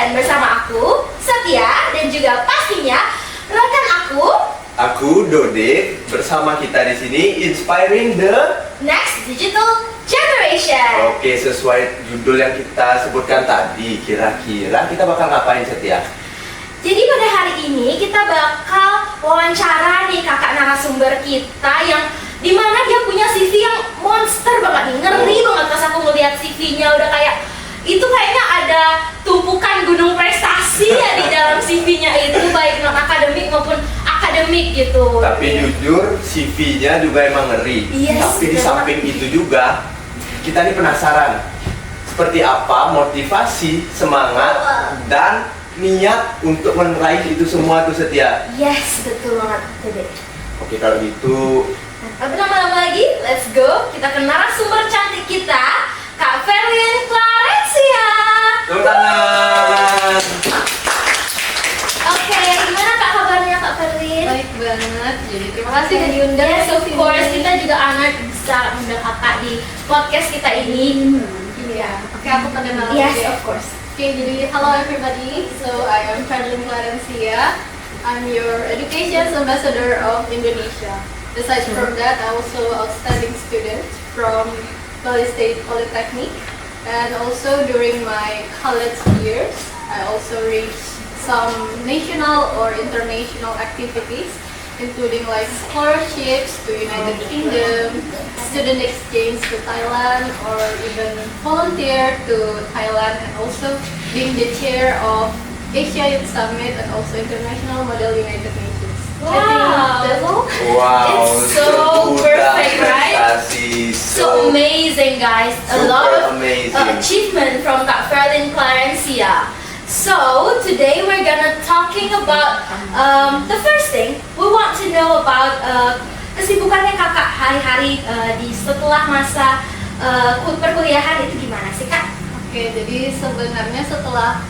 Generation bersama aku, Setia, dan juga pastinya rekan aku Dode, bersama kita di sini inspiring the Next Digital Generation. Oke, sesuai judul yang kita sebutkan tadi, kira-kira kita bakal ngapain, Setia? Jadi pada hari ini kita bakal wawancara nih kakak narasumber kita yang dimana dia punya CV yang monster banget nih, ngeri banget pas aku ngeliat CV-nya udah kayak itu kayaknya ada tumpukan gunung prestasi ya di dalam CV-nya itu, baik non akademik maupun akademik gitu. Tapi jujur CV-nya juga emang ngeri. Yes, tapi di samping itu juga kita nih penasaran seperti apa motivasi, semangat dan niat untuk meraih itu semua tuh, Setia. Yes, betul banget. Dede. Oke, kalau gitu Tapi lama-lama lagi, let's go. Kita ke narasumber cantik kita, Kak Ferlin Clarencia. tepuk tangan. Oke, gimana Kak kabarnya Kak Ferlin? Baik banget, jadi terima kasih udah diundang. Yes, of course. Kita juga honored bisa undang Kakak di podcast kita ini. Iya, oke aku perkenalan. Yes, dulu ya. of course. Oke, jadi hello everybody. So I am Ferlin Clarencia. I'm your education ambassador of Indonesia. Besides from that, I'm also outstanding student from Bali State Polytechnic. And also during my college years, I also reached some national or international activities, including like scholarships to United Kingdom, student exchange to Thailand, or even volunteer to Thailand, and also being the chair of Asia Youth Summit and also International Model United Nations. Wow. I think that's all. Wow, It's so sebuah perfect, right? prestasi, So amazing, guys. A super lot of amazing. achievement from Kak Ferlin Clarencia. So today we're gonna talking about the first thing we want to know about kesibukannya kakak hari-hari di setelah masa perkuliahan itu gimana sih Kak? Oke, jadi sebenarnya setelah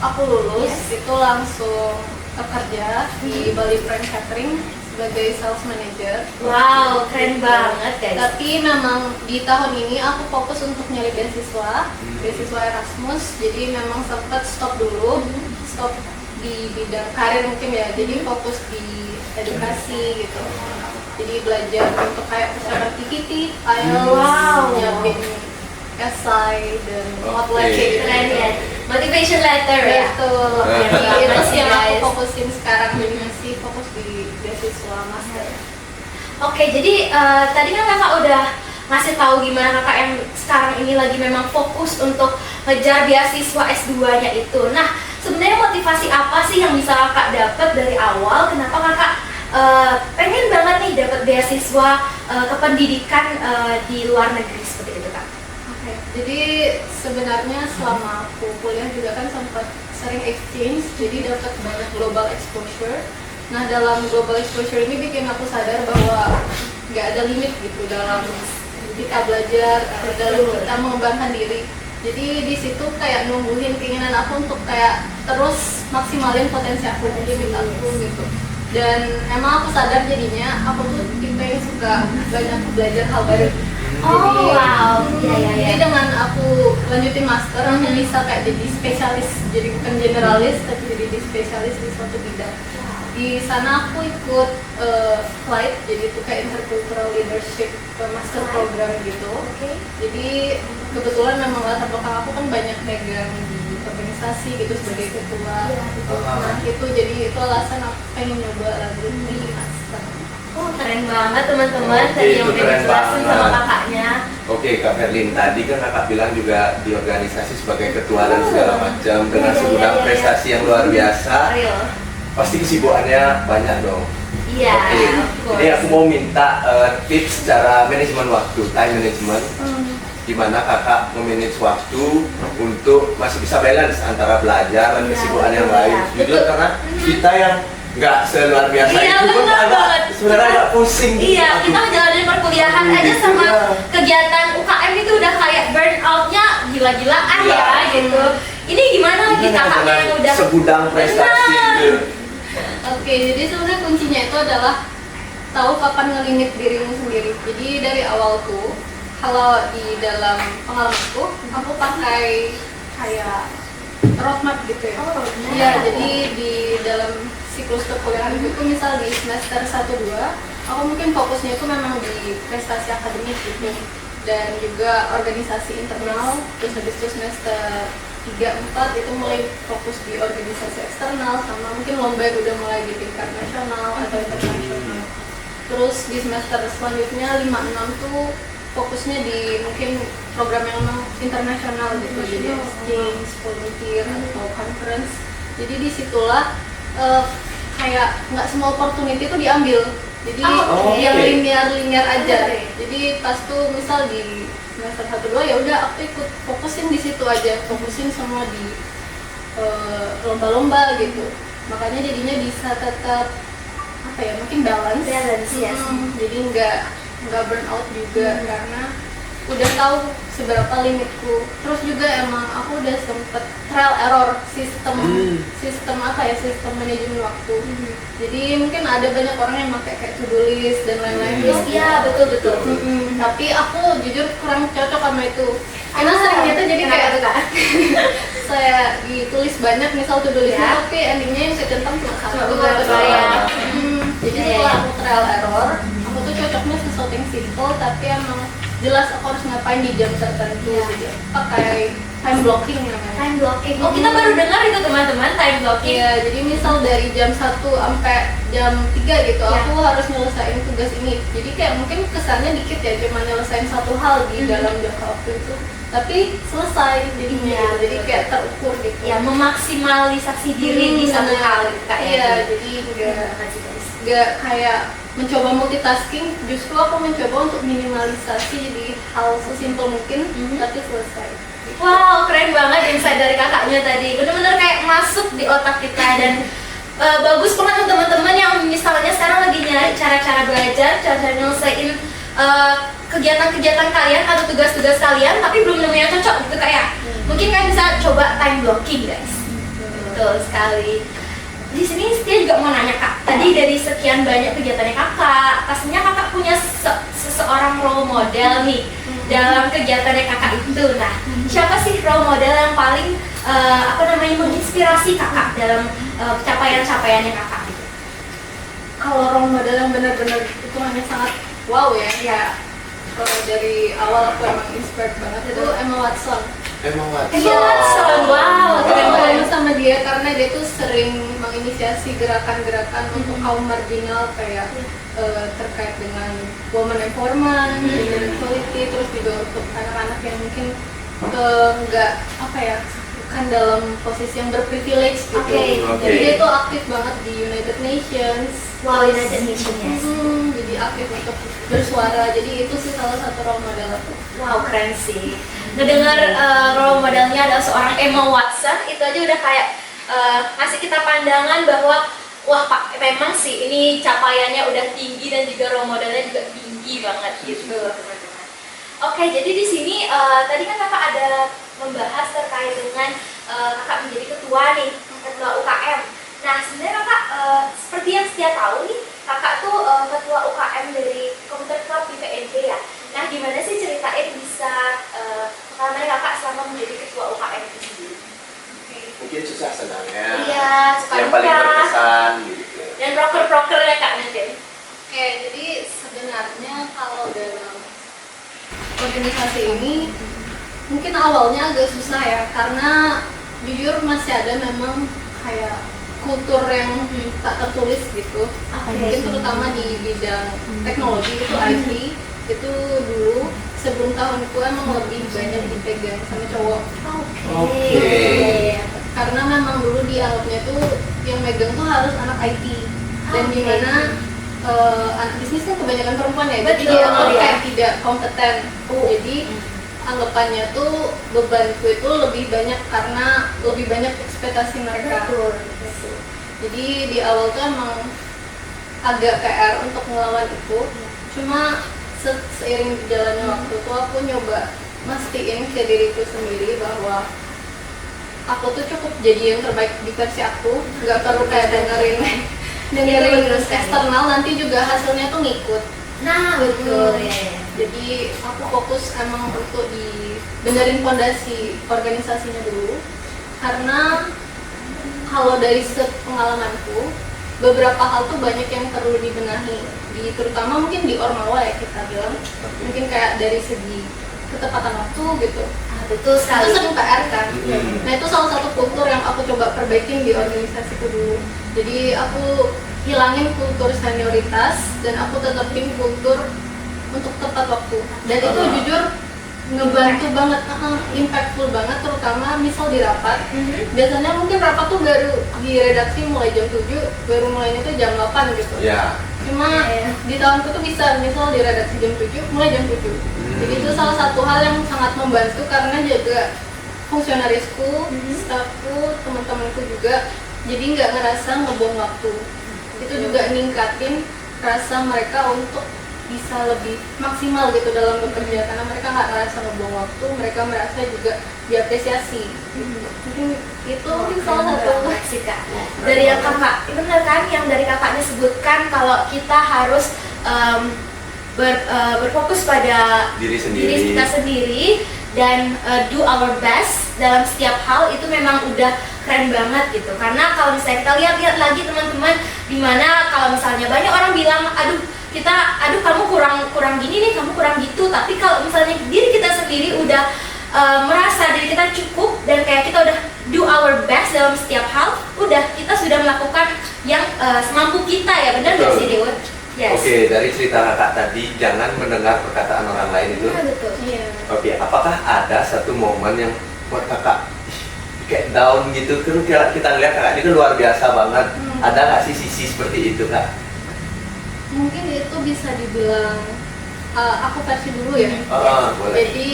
aku lulus itu langsung kerja di Bali Prime Catering sebagai sales manager. Wow, keren banget guys. Tapi memang di tahun ini aku fokus untuk nyari beasiswa Erasmus. Jadi memang sempat stop dulu, stop di bidang karir mungkin ya. Jadi fokus di edukasi gitu. Jadi belajar untuk kayak persiapan PPT, IELTS, Wow. nyiapin esai dan outline Oke. kayak gitu. Keren ya. Motivation letter ya. Betul. Oke, Jadi itu makasih, sih yang aku guys. fokusin sekarang, jadi masih fokus di beasiswa master. Oke, jadi tadi kan kakak udah ngasih tahu gimana kakak yang sekarang ini lagi memang fokus untuk ngejar beasiswa S2-nya itu. Nah, sebenarnya motivasi apa sih yang bisa kakak dapat dari awal? Kenapa kakak pengen banget nih dapat beasiswa kependidikan di luar negeri seperti itu kak? Oke, jadi sebenarnya selama aku kuliah juga kan sempat sering exchange, jadi dapat banyak global exposure. Nah, dalam global exposure ini bikin aku sadar bahwa nggak ada limit gitu dalam kita belajar, dalam kita mengembangkan diri. Jadi di situ kayak nungguin keinginan aku untuk kayak terus maksimalin potensi aku, limit aku gitu. Dan emang aku sadar jadinya aku tuh tipe yang suka banyak belajar hal baru. Oh wow, ya. Jadi dengan aku lanjutin master, aku bisa kayak jadi spesialis, jadi bukan generalis tapi jadi spesialis di suatu bidang. Di sana aku ikut flight, jadi itu kayak intercultural leadership master program gitu. Jadi kebetulan memang latar belakang aku kan banyak pegang di organisasi gitu sebagai ketua. Gitu. Nah itu jadi itu alasan aku pengen nyoba lanjut di master. Oh keren banget teman-teman, Oke, tadi yang itu udah keren dijelasin sama banget. kakaknya. Oke, Kak Ferlin, tadi kan kakak bilang juga di organisasi sebagai ketua dan segala macam dengan Iya, segudang iya. prestasi yang luar biasa. Real. Pasti kesibukannya banyak dong. Iya, Oke, of course. jadi aku mau minta tips cara manajemen waktu, time management. Gimana kakak memanage waktu untuk masih bisa balance antara belajar dan Iya, kesibukan yang betul, lain. ya. Jujur Betul. karena kita yang nggak seluar biasa Iya, itu pun benar agak banget. sebenarnya agak pusing. Iya, Aduh. kita ngejalanin perkuliahan aja Gitu, sama ya. kegiatan UKM itu udah kayak burnout-nya gila-gilaan Iya. ya gitu. Ini gimana lagi Gimana kakaknya dengan yang udah segudang prestasi Benar. gitu. Oke, jadi sebenarnya kuncinya itu adalah tahu kapan ngelimit dirimu sendiri. Jadi dari awal tuh, kalau di dalam pengalamanku, aku pakai kayak roadmap gitu ya. Oh, benar. Iya, jadi di dalam siklus perkuliahan itu misal di semester 1-2 aku mungkin fokusnya itu memang di prestasi akademik gitu dan juga organisasi internal. Terus habis itu semester 3-4 itu mulai fokus di organisasi eksternal sama mungkin lomba yang udah mulai di tingkat nasional atau internasional. Terus di semester selanjutnya 5-6 tuh fokusnya di mungkin program yang memang internasional gitu, jadi exchange, volunteer atau conference. Jadi disitulah kayak nggak semua opportunity itu diambil. Jadi yang linear aja. Jadi pas tuh misal di semester 1-2 ya udah aku ikut fokusin di situ aja, fokusin semua di lomba-lomba gitu. Makanya jadinya bisa tetap apa ya, mungkin balance ya. jadi nggak burn out juga karena udah tahu seberapa limitku. Terus juga emang aku udah sempet trial error sistem apa ya, sistem manajemen waktu. Jadi mungkin ada banyak orang yang pakai kayak to do list dan lain-lain. Iya, betul. Tapi aku jujur kurang cocok sama itu karena seringnya tuh jadi kayak saya ditulis banyak misal to do listnya tapi endingnya yang kecentang cuma satu atau dua. Jadi setelah aku trial error, aku tuh cocoknya sesuatu yang simple tapi emang jelas aku harus ngapain di jam tertentu. Jadi pakai time blocking namanya. Time blocking. Oh, kita baru dengar itu teman-teman, time blocking. Iya, jadi misal dari jam 1 sampai jam 3 gitu, aku harus nyelesain tugas ini. Jadi kayak mungkin kesannya dikit ya, cuma nyelesain satu hal di dalam jangka waktu itu. Tapi selesai jadinya, jadi kayak terukur gitu. Ya, memaksimalisasi diri di satu hal gitu, Kak. Iya, jadi nggak kayak mencoba multitasking, justru aku mencoba untuk minimalisasi jadi hal sesimpel mungkin tapi selesai. Wow, keren banget insight dari kakaknya tadi. Bener-bener kayak masuk di otak kita dan bagus banget untuk teman-teman yang misalnya sekarang lagi nyari cara-cara belajar, cara-cara nyelesain kegiatan-kegiatan kalian atau tugas-tugas kalian tapi belum nemu yang cocok gitu kayak. Mungkin kalian bisa coba time blocking, guys. Betul sekali. Di sini Setia juga mau nanya Kak, tadi dari sekian banyak kegiatannya kakak, pastinya kakak punya seseorang role model nih dalam kegiatannya kakak itu. Nah, siapa sih role model yang paling menginspirasi kakak dalam capaian-capaiannya kakak gitu? Kalau role model yang benar-benar itu hanya sangat wow ya. Kalau dari awal aku emang inspired banget itu Emma Watson. Wow, keren banget. Sama dia karena dia tuh sering menginisiasi gerakan-gerakan untuk kaum marginal kayak terkait dengan women empowerment, gender equality, terus juga untuk anak-anak yang mungkin bukan dalam posisi yang berprivilege gitu. Jadi dia tuh aktif banget di United Nations. Wow, United Nations. Jadi aktif untuk bersuara. Jadi itu sih salah satu role model aku. Wow, keren sih. Ngedengar role modelnya adalah seorang Emma Watson, itu aja udah kayak ngasih kita pandangan bahwa wah Pak, memang sih ini capaiannya udah tinggi dan juga role modelnya juga tinggi banget gitu teman-teman. Oke, jadi di sini tadi kan kakak ada membahas terkait dengan kakak menjadi ketua nih, ketua UKM. Nah sebenarnya kakak seperti yang Setia tahu nih, kakak tuh ketua UKM dari Komputer Club di PNJ ya. Nah gimana sih ceritain bisa pengalaman kakak selama menjadi ketua UKM itu sendiri? Mungkin susah senangnya. Iya, yang paling berkesan gitu. Dan proker-prokernya kak mungkin. Oke, jadi sebenarnya kalau dalam organisasi ini mungkin awalnya agak susah ya, karena jujur masih ada memang kayak kultur yang tak tertulis gitu. Mungkin terutama di bidang teknologi itu IT itu dulu sebelum tahunku emang lebih banyak dipegang sama cowok. Karena memang dulu dianggapnya tuh yang megang tuh harus anak IT dan dimana anak bisnis kan kebanyakan perempuan ya, jadi dia tuh kayak tidak kompeten. Jadi anggapannya tuh bebanku itu lebih banyak karena lebih banyak ekspektasi mereka. Jadi di awal tuh emang agak PR untuk ngelawan itu. Cuma seiring berjalannya waktu tuh aku nyoba mastiin ke diriku sendiri bahwa aku tuh cukup jadi yang terbaik di versi aku, nggak perlu kayak dengerin eksternal, nanti juga hasilnya tuh ngikut. Nah betul ya. Jadi aku fokus emang untuk di benerin fondasi organisasinya dulu, karena kalau dari pengalamanku, beberapa hal tuh banyak yang perlu dibenahi, terutama mungkin di Ormawa ya kita bilang, mungkin kayak dari segi ketepatan waktu gitu. Betul Itu sekali. sering PR kan. Nah itu salah satu kultur yang aku coba perbaikin di organisasiku dulu. Jadi aku hilangin kultur senioritas dan aku tetapin kultur untuk tepat waktu. Dan itu jujur ngebantu banget, impactful banget, terutama misal di rapat. Biasanya mungkin rapat tuh baru di redaksi mulai jam 7, baru mulainya tuh jam 8 gitu. Ya. Cuma di tahunku tuh bisa misal di redaksi jam 7, mulai jam 7. Jadi itu salah satu hal yang sangat membantu karena jaga fungsionarisku, stafku, teman-temanku juga jadi nggak ngerasa ngebuang waktu. Itu juga ningkatin rasa mereka untuk bisa lebih maksimal gitu dalam bekerja karena mereka nggak ngerasa ngebuang waktu, mereka merasa juga diapresiasi. Mungkin itu mungkin salah satu sih Kak. Dari yang kakak, benar kan yang dari kakaknya sebutkan kalau kita harus berfokus pada Diri sendiri. kita sendiri dan do our best dalam setiap hal itu memang udah keren banget gitu. Karena kalau misalnya kita lihat lagi teman-teman, dimana kalau misalnya banyak orang bilang, aduh kamu kurang gini nih, kamu kurang gitu. Tapi kalau misalnya diri kita sendiri udah merasa diri kita cukup dan kayak kita udah do our best dalam setiap hal, udah kita sudah melakukan yang semampu kita ya, benar nggak sih Dewa? Yes. Oke, dari cerita kakak tadi, jangan mendengar perkataan orang lain itu. Iya betul. Iya. Oke, apakah ada satu momen yang buat kakak kayak down gitu? Kan kita lihat kakak ini kan luar biasa banget. Ada nggak sih sisi seperti itu kak? Mungkin itu bisa dibilang aku versi dulu ya. Boleh. Jadi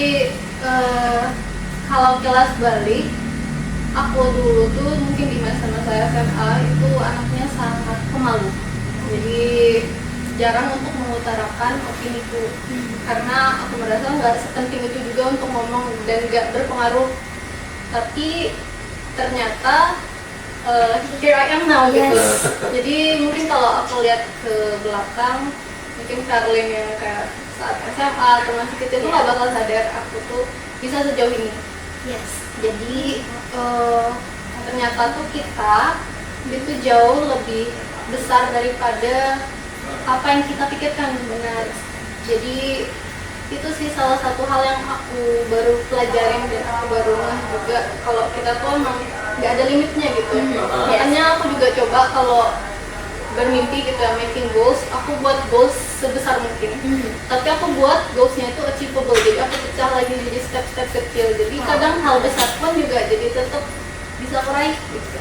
kalau kelas balik, aku dulu tuh mungkin di masa-masa SMA itu anaknya sangat pemalu. Jadi jarang untuk mengutarakan opiniku karena aku merasa nggak sepenting itu juga untuk ngomong dan nggak berpengaruh. Tapi ternyata here I am now gitu. Jadi mungkin kalau aku lihat ke belakang, mungkin Karlin yang kayak saat SMA atau masih kecil tuh nggak bakal sadar aku tuh bisa sejauh ini. Yes. Jadi ternyata tuh kita itu jauh lebih besar daripada apa yang kita pikirkan benar. Jadi itu sih salah satu hal yang aku baru pelajarin dan aku baru ngeh juga kalau kita tuh emang nggak ada limitnya gitu. Makanya aku juga coba kalau bermimpi gitu ya, making goals, aku buat goals sebesar mungkin. Tapi aku buat goalsnya itu achievable, jadi aku pecah lagi jadi step-step kecil. Jadi kadang hal besar pun juga jadi tetap bisa meraih gitu.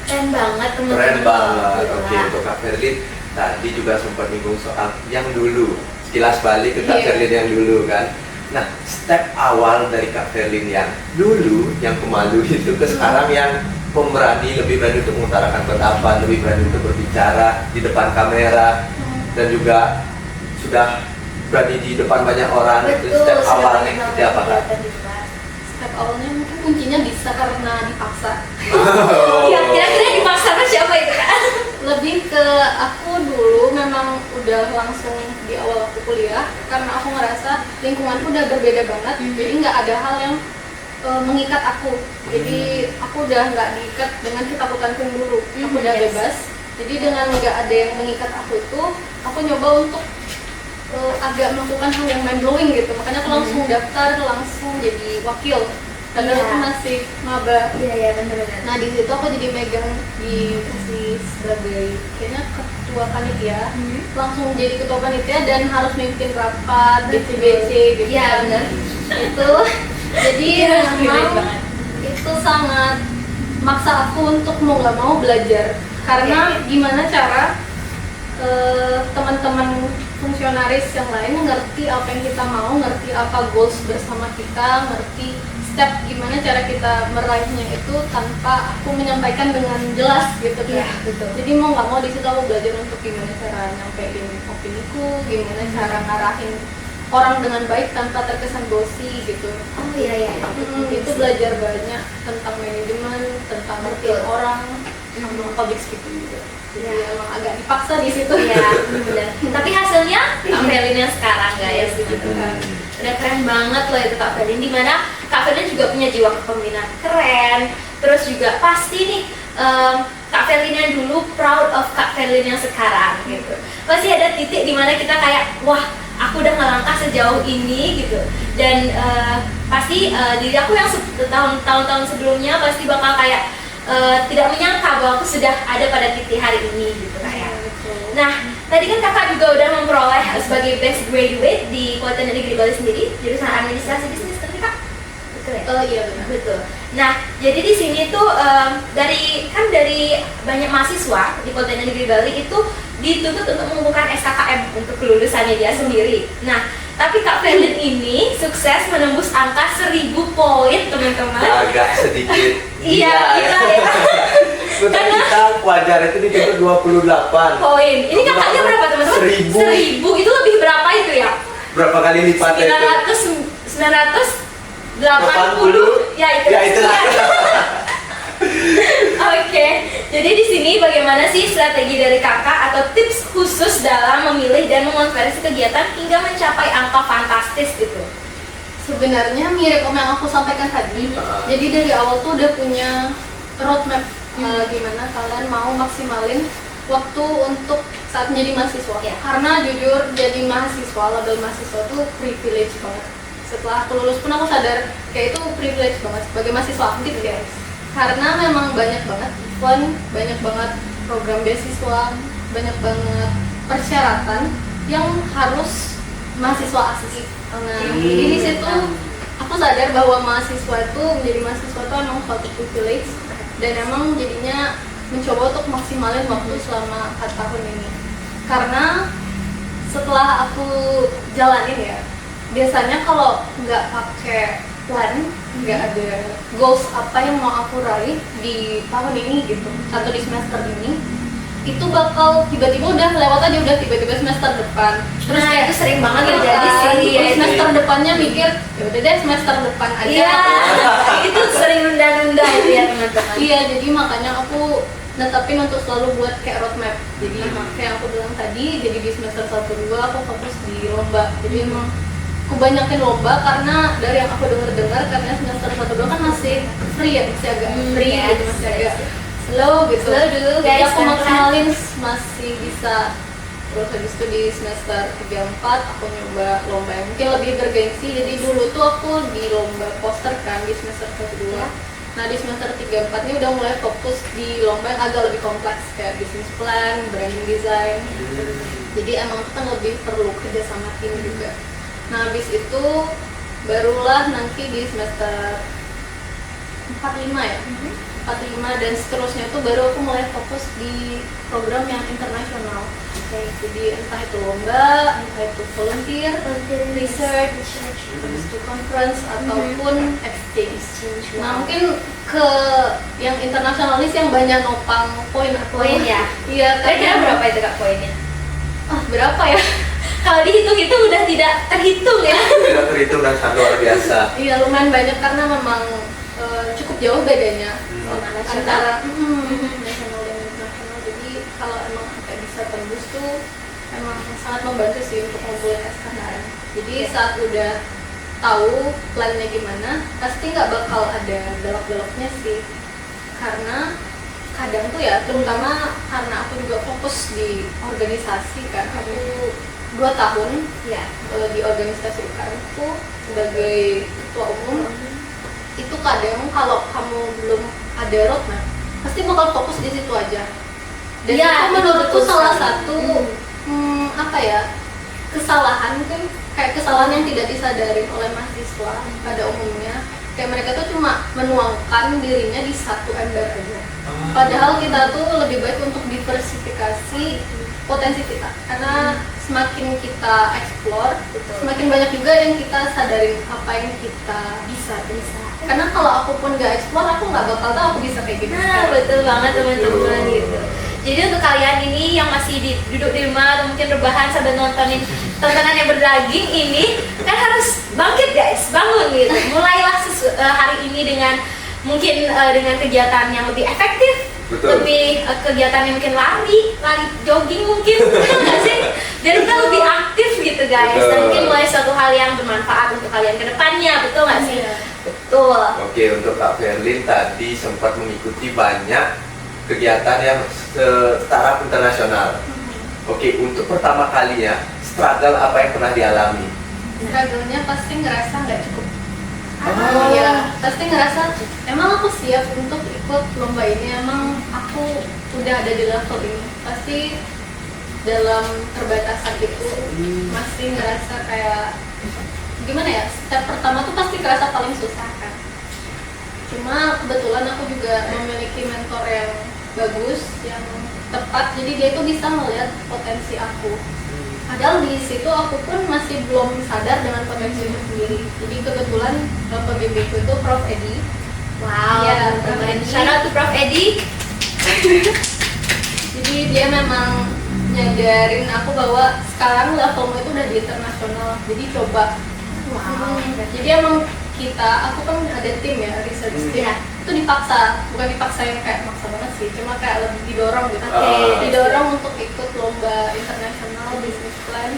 Keren banget teman-teman. Keren banget. Gila. Oke, untuk Kak Ferlin tadi juga sempat menyinggung soal yang dulu. Sekilas balik ke Kak Ferlin yang dulu kan. Nah, step awal dari Kak Ferlin yang dulu, yang pemalu itu ke sekarang yang pemberani, lebih berani untuk mengutarakan pendapat, lebih berani untuk berbicara di depan kamera, dan juga sudah berani di depan banyak orang. Itu Betul, step sudah awalnya banyak seperti apa Kak? kegiatan di kelas. Step awalnya mungkin kuncinya bisa karena dipaksa. Iya, kira-kira dipaksakan siapa itu Kak? Lebih ke aku dulu memang udah langsung di awal waktu kuliah karena aku ngerasa lingkunganku udah berbeda banget, jadi nggak ada hal yang mengikat aku. Jadi aku udah nggak diikat dengan ketakutanku yang dulu, aku udah bebas. Jadi dengan nggak ada yang mengikat aku itu, aku nyoba untuk agak melakukan hal yang mind blowing gitu. Makanya aku langsung daftar, langsung jadi wakil. Karena aku masih maba. Iya benar-benar. Nah di situ aku jadi megang di posisi sebagai kayaknya ketua panitia, langsung jadi ketua panitia dan harus mimpin rapat BC gitu. Iya benar. Itu jadi memang itu sangat maksa aku untuk mau nggak mau belajar karena gimana cara teman-teman fungsionaris yang lain ngerti apa yang kita mau, ngerti apa goals bersama kita, ngerti step gimana cara kita meraihnya itu tanpa aku menyampaikan dengan jelas gitu kan. Iya, betul. Jadi mau nggak mau di situ aku belajar untuk gimana cara nyampein opiniku, gimana cara ngarahin orang dengan baik tanpa terkesan bossy gitu. Oh iya. Itu belajar banyak tentang manajemen, tentang ngertiin orang, sama public speaking juga. Jadi emang agak dipaksa di situ. Iya, benar. Tapi hasilnya Kak Ferlin yang sekarang guys gitu kan. Udah keren banget loh itu Kak Ferlin, dimana Kak Ferlin juga punya jiwa kepemimpinan keren. Terus juga pasti nih Kak Ferlin yang dulu proud of Kak Ferlin yang sekarang gitu. Pasti ada titik dimana kita kayak wah aku udah ngelangkah sejauh ini gitu. Dan pasti diri aku yang tahun-tahun sebelumnya pasti bakal kayak tidak menyangka bahwa aku sudah ada pada titik hari ini gitu kayak. Nah, tadi kan kakak juga udah memperoleh sebagai best graduate di Kuala Negeri Bali sendiri jurusan administrasi bisnis, kan kak? Betul ya? Oh iya benar. Betul. Nah, jadi di sini tuh dari banyak mahasiswa di Kuala Negeri Bali itu dituntut untuk mengumpulkan SKKM untuk kelulusannya dia sendiri. Nah, tapi Kak Ferlin ini sukses menembus angka 1000 poin teman-teman. Agak sedikit. Iya, ya. Untuk kita wajar itu dituntut 28 poin. Ini kakaknya berapa teman-teman? 1000. 1000 itu lebih berapa itu ya? Berapa kali lipatnya itu? 980 ya itu. Ya itulah. Oke, jadi di sini bagaimana sih strategi dari kakak atau tips khusus dalam memilih dan mengonversi kegiatan hingga mencapai angka fantastis gitu? Sebenarnya mirip yang aku sampaikan tadi. Jadi dari awal tuh udah punya roadmap gimana kalian mau maksimalin waktu untuk saat menjadi mahasiswa. Ya. Karena jujur jadi mahasiswa, label mahasiswa tuh privilege banget. Setelah aku lulus pun aku sadar kayak itu privilege banget sebagai mahasiswa aktif guys. Karena memang banyak banget event, banyak banget program beasiswa, banyak banget persyaratan yang harus mahasiswa aktif. Nah, jadi di situ aku sadar bahwa mahasiswa itu menjadi mahasiswa itu emang suatu privilege dan emang jadinya mencoba untuk maksimalin waktu selama 4 tahun ini. Karena setelah aku jalanin ya, biasanya kalau nggak pakai plan, nggak ada goals apa yang mau aku raih di tahun ini gitu atau di semester ini, itu bakal tiba-tiba udah lewat aja, udah tiba-tiba semester depan. Terus kayak itu sering banget terjadi sih. Terus semester depannya mikir ya udah deh semester depan aja. Iya, itu sering nunda-nunda itu ya teman-teman. Iya, jadi makanya aku netapin untuk selalu buat kayak roadmap. Jadi kayak aku bilang tadi, jadi di semester 1-2 aku fokus di lomba. Jadi emang aku banyakin lomba karena dari yang aku dengar katanya semester 1-2 kan masih free ya, masih agak free Yes, gitu, masih agak slow gitu. Slow dulu, Jadi guys, aku pelan-pelan. maksimalin masih bisa. Terus habis itu di semester 3-4 aku nyoba lomba yang mungkin lebih bergengsi. Jadi dulu tuh aku di lomba poster kan di semester 1-2. Nah di semester 3-4 ini udah mulai fokus di lomba yang agak lebih kompleks kayak business plan, branding design. Jadi emang itu kan lebih perlu kerja sama tim juga. Nah habis itu barulah nanti di semester 4-5 ya, 4-5 dan seterusnya itu baru aku mulai fokus di program yang internasional. Jadi entah itu lomba, entah itu volunteer, research, habis itu conference ataupun exchange. Nah mungkin ke yang internasionalis yang banyak nopang poin Poin ya? Iya, Kira-kira berapa itu kak poinnya? berapa ya? Kalau dihitung itu udah tidak terhitung ya. Tidak terhitung dan sangat luar biasa. Iya lumayan banyak karena memang cukup jauh bedanya antara nasional dan internasional. Jadi kalau emang sampai bisa tembus tuh emang sangat membantu sih untuk ngumpulin SKKM. Jadi saat udah tahu plannya gimana, pasti nggak bakal ada belok-beloknya sih. Karena kadang tuh ya, terutama karena aku juga fokus di organisasi kan, aku 2 tahun Ya. di organisasi UKM-ku sebagai ketua umum. Itu kadang kalau kamu belum ada roadmap pasti bakal fokus di situ aja. Dan Iya, itu menurutku betul salah sekali. satu apa ya, kesalahan kan, kayak kesalahan yang tidak disadari oleh mahasiswa pada umumnya. Kayak mereka tuh cuma menuangkan dirinya di satu ember aja. Padahal kita tuh lebih baik untuk diversifikasi potensi kita. Karena semakin kita explore, semakin banyak juga yang kita sadarin apa yang kita bisa. Karena kalau aku pun nggak explore, aku nggak bakal tahu aku bisa kayak gini. Nah, betul banget teman-teman gitu. Jadi untuk kalian ini yang masih duduk di rumah atau mungkin rebahan sambil nontonin tontonan yang berdaging ini, kan harus bangkit guys, bangun gitu. Mulailah hari ini dengan mungkin dengan kegiatan yang lebih efektif, Betul. lebih kegiatan yang mungkin lari jogging mungkin, betul nggak sih? Dan kita lebih aktif gitu guys. Dan Betul. mungkin mulai suatu hal yang bermanfaat untuk kalian ke depannya, betul nggak sih? Iya. Betul. Oke, untuk Kak Ferlin tadi sempat mengikuti banyak kegiatan yang setaraf internasional. Oke, untuk pertama kalinya struggle apa yang pernah dialami? Struggle-nya pasti ngerasa nggak cukup. Oh. Iya, pasti ngerasa emang aku siap untuk ikut lomba ini, emang aku udah ada di level ini. Pasti dalam terbatasan itu masih ngerasa kayak gimana ya, step pertama tuh pasti kerasa paling susah kan. Cuma kebetulan aku juga memiliki mentor yang bagus, yang tepat, jadi dia tuh bisa melihat potensi aku. Padahal di situ aku pun masih belum sadar dengan potensi itu sendiri. Jadi kebetulan pembimbingku itu Prof. Edi. Wow, Iya, teman-teman. Prof. Edi. Shout out to Prof. Edi. Jadi dia memang nyadarin aku bahwa sekarang levelmu itu udah di internasional. Jadi coba. Wow. Jadi emang aku kan ada tim ya, research team. Iya. Itu dipaksa, bukan dipaksa yang kayak maksa banget sih, cuma kayak lebih didorong gitu. Oke. Didorong untuk ikut lomba internasional business plan,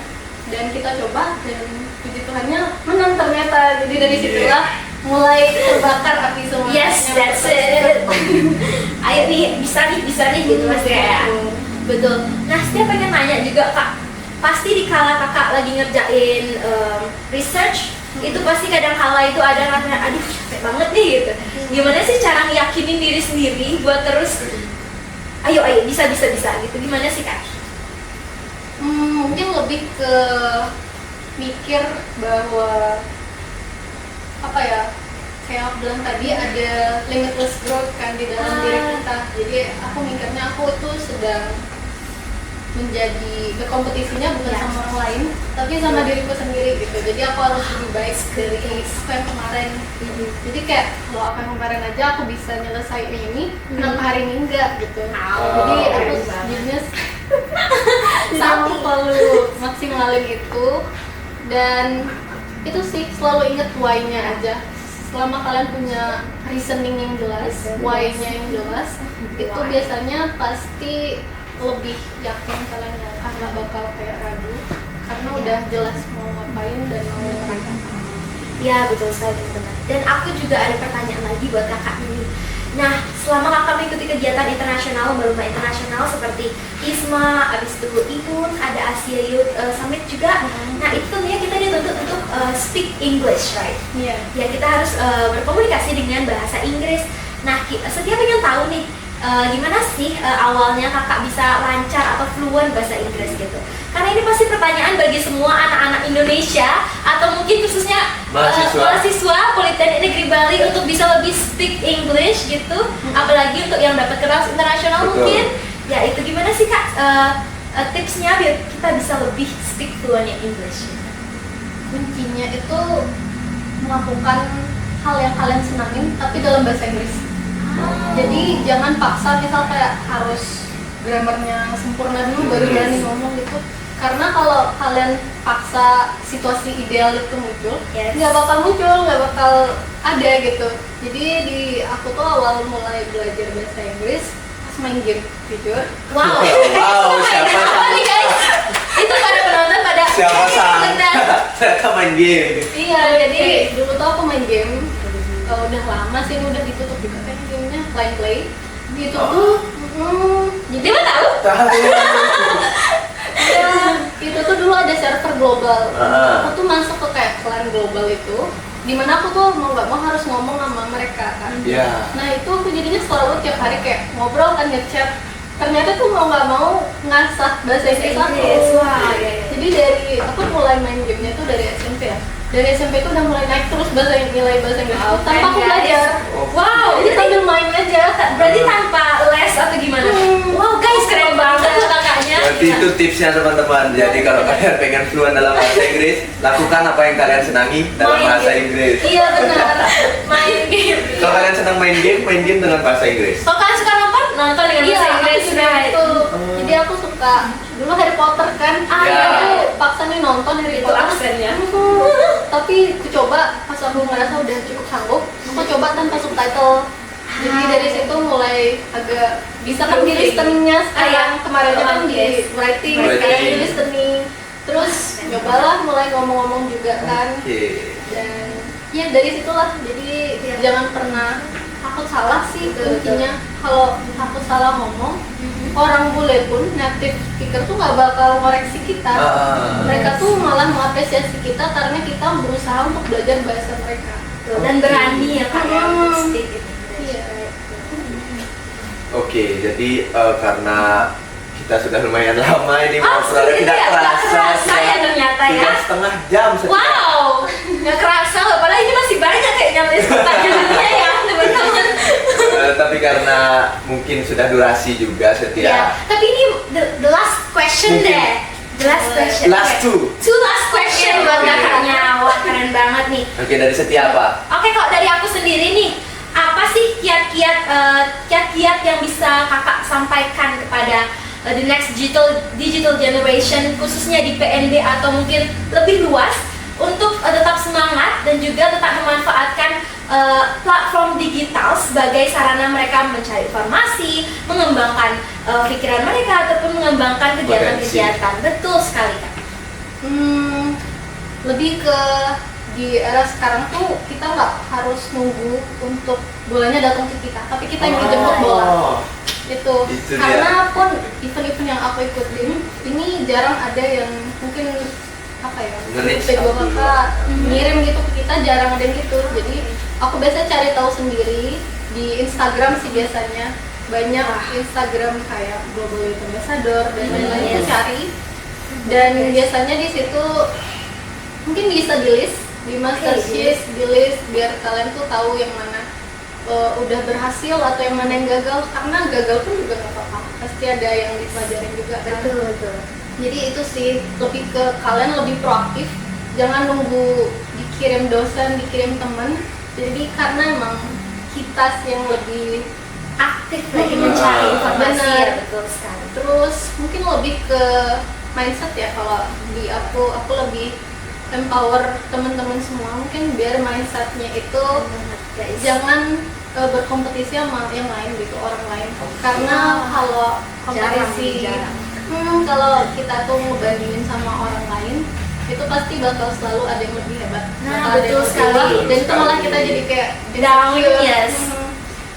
dan kita coba, dan puji Tuhannya menang ternyata. Jadi dari situlah mulai terbakar api semuanya. Yes, that's it. Ayo nih, bisa nih gitu mas ya. Betul. Nah, setiap pengen nanya juga kak, pasti di kala kakak lagi ngerjain research, itu pasti kadang kala itu ada rasa, aduh capek banget nih gitu. Gimana sih cara ngeyakinin diri sendiri buat terus, ayo bisa gitu. Gimana sih kak? Mungkin lebih ke mikir bahwa apa ya, kayak aku bilang tadi, ada limitless growth kan di dalam diri kita. Jadi aku mikirnya aku itu sedang menjadi berkompetisinya bukan sama orang lain, tapi sama diriku sendiri gitu. Jadi aku harus lebih baik dari aku yang kemarin. Jadi kayak kalau aku yang kemarin aja aku bisa nyelesain ini, kenapa hari ini enggak gitu. Jadi aku jadinya aku selalu maksimalin itu, dan itu sih selalu inget why-nya aja. Selama kalian punya reasoning yang jelas, why-nya yang jelas, itu biasanya pasti lebih yakin kalian nggak bakal kayak ragu, karena udah jelas mau ngapain dan mau meraih. Ya betul sekali teman-teman. Dan aku juga ada pertanyaan lagi buat kakak ini. Nah, selama kakak mengikuti kegiatan internasional, lomba internasional seperti ISMA, abis itu IPUN, ada Asia Youth Summit juga. Nah, itu tentunya kita dituntut untuk speak English, right? Iya. Ya, kita harus berkomunikasi dengan bahasa Inggris. Nah, setiap ingin tahu nih, gimana sih awalnya kakak bisa lancar atau fluent bahasa Inggris gitu? Karena ini pasti pertanyaan bagi semua anak-anak Indonesia atau mungkin khususnya mahasiswa Politeknik Negeri Bali untuk bisa lebih speak English gitu. Apalagi untuk yang dapat kelas internasional. Betul. Mungkin. Ya itu gimana sih kak tipsnya biar kita bisa lebih speak fluent English? Kuncinya itu melakukan hal yang kalian senangin tapi dalam bahasa Inggris. Jadi jangan paksa, misal kayak harus grammarnya sempurna dulu baru berani ngomong gitu. Karena kalau kalian paksa situasi ideal itu muncul, nggak bakal muncul, nggak bakal ada gitu. Jadi aku tuh awal mulai belajar bahasa Inggris pas main game, jujur. Wow. Wow, siapa Apa nih guys? Itu pada penonton pada Siapa sangka? Saya main game. Iya, jadi dulu tuh aku main game, udah lama sih, ini udah ditutup juga kan gamenya, Line Play gitu tuh. Jadi apa tahu? Ya, itu tuh dulu ada server global. Ah. Aku tuh masuk ke kayak klan global itu, dimana aku tuh mau nggak mau harus ngomong sama mereka kan. Iya. Nah itu aku jadinya selalu tiap hari kayak ngobrol kan, ngechat. Ternyata tuh mau nggak mau ngasah bahasa Inggris aku. Wah, iya. Jadi dari aku mulai main gamenya tuh dari SMP ya. Dari SMP tuh udah mulai naik terus nilai bahasa Inggris aku tanpa aku belajar. Wow, Jadi sambil main aja. berarti tanpa les atau gimana? Wow guys, keren banget tuh kakaknya. Berarti itu tipsnya teman-teman. Jadi kalau kalian pengen fluent dalam bahasa Inggris, lakukan apa yang kalian senangi dalam Main bahasa game. Inggris. Iya benar. Main game. Kalau kalian senang main game dengan bahasa Inggris. Kalau kalian suka nonton dengan Iya, bahasa aku Inggris juga itu. Jadi aku suka dulu Harry Potter kan. Ya. Aku paksa nih nonton Harry Itu Potter. aksennya. Tapi aku coba pas aku merasa udah cukup sanggup, aku coba tanpa subtitle. Jadi dari situ mulai agak bisa kan di listeningnya sekarang. Kemarin kan di writing, sekarang di listening. Terus nyobalah mulai ngomong-ngomong juga kan. Oke. Dan ya dari situlah. Jadi jangan pernah takut salah sih kuncinya. kalau aku salah ngomong, orang bule pun native speaker tuh nggak bakal ngoreksi kita. Mereka tuh malah mengapresiasi kita karena kita berusaha untuk belajar bahasa mereka. Dan berani ya Kak ya untuk speak gitu. Iya. Oke, jadi karena kita sudah lumayan lama ini Oh, ngobrolnya ini tidak ya, nggak kerasa ya ternyata ya. 3,5 jam sekitar. Wow, nggak kerasa loh, padahal ini masih banyak kayaknya list pertanyaannya ya teman-teman. Tapi karena mungkin sudah durasi juga Ya, setiap tapi ini the last question Mungkin. deh. The last question. last Oke. two. Two last question buat Oke. kakaknya. Wah, keren banget nih. Oke, dari setiap apa? Oke, kalau dari aku sendiri nih, apa sih kiat-kiat yang bisa kakak sampaikan kepada the next digital generation, khususnya di PNB atau mungkin lebih luas, untuk tetap semangat dan juga tetap memanfaatkan platform digital sebagai sarana mereka mencari informasi, mengembangkan pikiran mereka ataupun mengembangkan kegiatan-kegiatan. Betul sekali Kak. Lebih ke di era sekarang tuh kita nggak harus nunggu untuk bolanya datang ke kita, tapi kita yang dijemput bola. Itu Itu karena pun event-event yang aku ikutin ini jarang ada yang mungkin apa ya Nge-reach video out dulu. kakak ngirim gitu ke kita, jarang ada yang gitu. Jadi aku biasa cari tahu sendiri di Instagram sih, biasanya banyak Instagram kayak Global Youth Ambassador dan lain-lain. Aku cari dan biasanya di situ mungkin bisa di list di master sheet, di list biar kalian tuh tahu yang mana udah berhasil atau yang mana yang gagal, karena gagal pun juga nggak apa-apa, pasti ada yang dipelajarin juga kan. Betul. Jadi itu sih lebih ke kalian lebih proaktif, jangan nunggu dikirim dosen, dikirim temen. Jadi karena emang kita sih yang lebih Aktif lagi mencari informasi. Benar. Ya, betul sekali. terus mungkin lebih ke mindset ya. Kalau di aku lebih empower teman-teman semua, mungkin biar mindsetnya itu Guys. jangan berkompetisi sama yang lain gitu, orang lain. Karena kalau kompetisi, Jarang. kalau kita tuh ngebandingin sama orang lain, itu pasti bakal selalu ada yang lebih hebat. Nah, Bakal ada betul yang lebih sekali. wah, dan itu malah Sekali. kita jadi kayak Down, insecure. yes.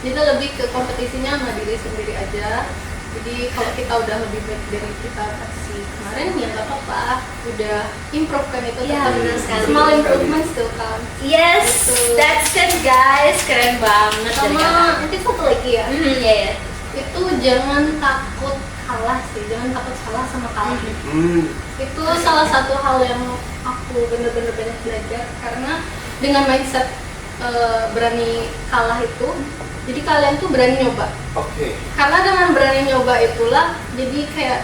Jadi lebih ke kompetisinya sama diri sendiri aja. Jadi kalau kita udah lebih baik dari kita versi kemarin ya nggak apa-apa, udah improve kan itu. Iya, tetap benar sekali. small improvement still count. Yes, Betul. that's it guys, keren banget dari kakak. Sama nanti satu lagi ya, Ya. itu jangan takut kalah sih, jangan takut salah sama kalah. Itu salah satu hal yang aku bener-bener banyak belajar, karena dengan mindset berani kalah itu, jadi kalian tuh berani nyoba. Oke. Karena dengan berani nyoba itulah jadi kayak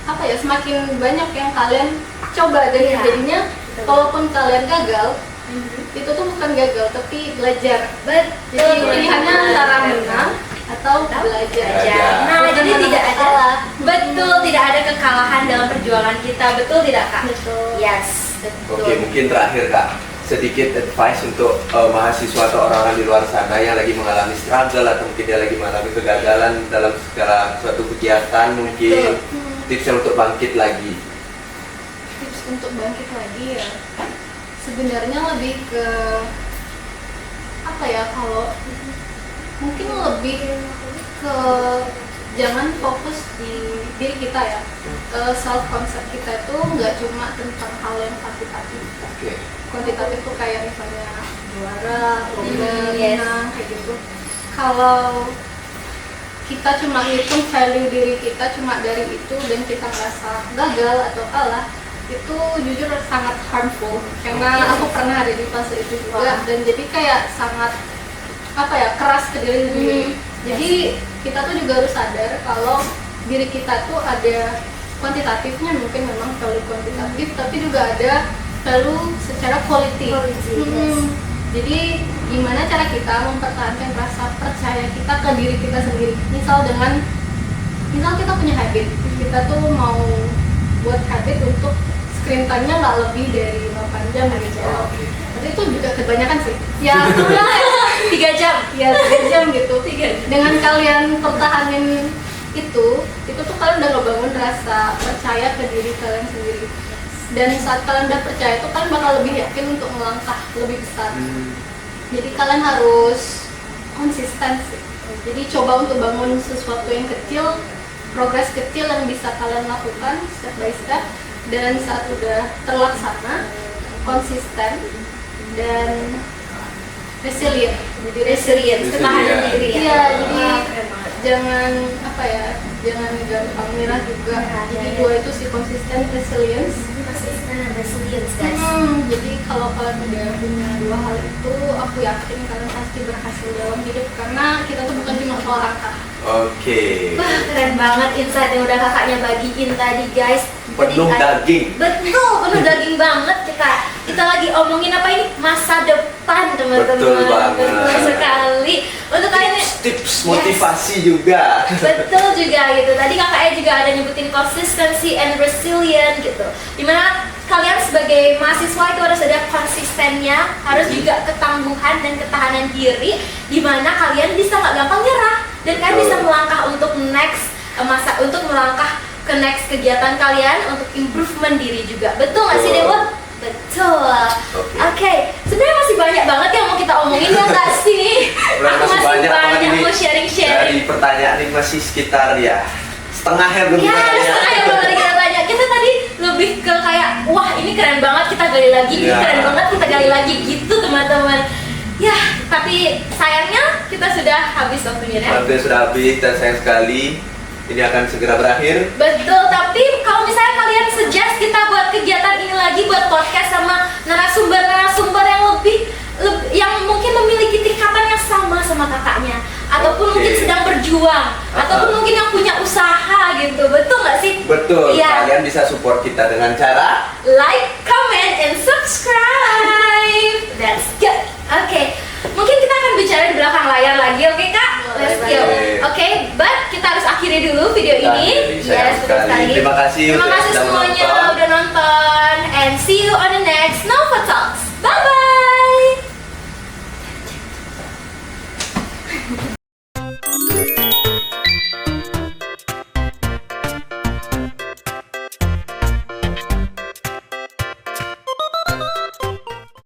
apa ya, semakin banyak yang kalian coba dan Iya. jadinya Betul. kalaupun kalian gagal, itu tuh bukan gagal tapi belajar. Jadi pilihannya antara menang atau belajar. Belajar. Nah, Bukan jadi menang tidak atau ada kalah. betul, tidak ada kekalahan dalam perjuangan kita, betul tidak Kak? Betul. Yes, betul. Oke, mungkin terakhir Kak, sedikit advice untuk mahasiswa atau orang-orang di luar sana yang lagi mengalami struggle atau mungkin dia lagi mengalami kegagalan dalam segala suatu kegiatan, mungkin tipsnya untuk bangkit lagi. Tips untuk bangkit lagi ya, sebenarnya lebih ke apa ya, kalau mungkin lebih ke jangan fokus di diri kita ya. Self concept kita itu nggak cuma tentang hal yang kuantitatif. Oke. Kuantitatif tuh kayak misalnya juara, lomba, yes. menang, kayak gitu. Kalau kita cuma ngitung value diri kita cuma dari itu dan kita merasa gagal atau kalah, itu jujur sangat harmful. Karena aku pernah ada di fase itu juga, dan jadi kayak sangat apa ya, keras ke diri sendiri. Jadi kita tuh juga harus sadar kalau diri kita tuh ada kuantitatifnya, mungkin memang value kuantitatif, tapi juga ada value secara quality. Yes. Jadi gimana cara kita mempertahankan rasa percaya kita ke diri kita sendiri. Misal kita punya habit, kita tuh mau buat habit untuk screen time-nya nggak lebih dari 8 jam gitu. Tapi itu juga kebanyakan sih. Ya, itulah 3 jam. ya 3 jam gitu. 3. Dengan kalian pertahanin itu tuh kalian udah ngebangun rasa percaya ke diri kalian sendiri. Dan saat kalian udah percaya itu, kalian bakal lebih yakin untuk melangkah lebih besar. Jadi kalian harus konsisten sih. Jadi coba untuk bangun sesuatu yang kecil, progres kecil yang bisa kalian lakukan step by step, dan saat udah terlaksana, konsisten dan resilient. Jadi Resilience, ketahanan diri ya. Iya, jadi Wah, keren banget. jangan jangan gampang nyerah juga. Jadi dua itu sih, konsisten, resilience. Konsisten dan resilience guys. Jadi kalau kalian udah punya dua hal itu, aku yakin kalian pasti berhasil dalam hidup, karena kita tuh bukan cuma soal angka. Oke. Wah, keren banget insight yang udah kakaknya bagiin tadi guys. Penuh Jadi, daging. Betul, penuh daging banget kita lagi omongin apa ini? Masa depan teman-teman. Betul banget. Betul sekali. Untuk kalian Tips motivasi juga. betul juga gitu. Tadi kakaknya juga ada nyebutin consistency and resilient gitu. Dimana kalian sebagai mahasiswa itu harus ada konsistennya, harus juga ketangguhan dan ketahanan diri. Dimana kalian bisa nggak gampang nyerah dan kalian Betul. bisa melangkah untuk untuk melangkah ke next kegiatan kalian untuk improvement diri juga. Betul nggak sih Betul. Dewa? Betul. Oke. Oke, sebenarnya masih banyak banget yang mau kita omongin ya nggak sih? Aku masih banyak banget mau sharing-sharing. Dari pertanyaan ini masih sekitar ya setengah ya belum Ya, kita tanya. setengah yang belum tadi kita tanya. Kita tadi lebih ke kayak, wah ini keren banget, kita gali lagi, ini Ya. keren banget, kita gali lagi gitu teman-teman. Ya, tapi sayangnya kita sudah habis waktunya ya. Waktunya sudah habis dan sayang sekali ini akan segera berakhir. Betul, tapi kalau misalnya kalian suggest kita buat kegiatan ini lagi, buat podcast sama narasumber-narasumber yang lebih yang mungkin memiliki tingkatan yang sama kakaknya, ataupun Oke. mungkin sedang berjuang, ataupun mungkin yang punya usaha gitu, betul nggak sih? Betul, Iya. kalian bisa support kita dengan cara Like, comment, and subscribe. That's good. Oke, mungkin kita akan bicara di belakang layar lagi, oke kak? Let's go. Boleh. Oke, but kita harus akhiri dulu video Kita ini. akhiri, sayang Betul sekali. Terima kasih Terima untuk kasih yang sudah semuanya menonton. udah nonton, and see you on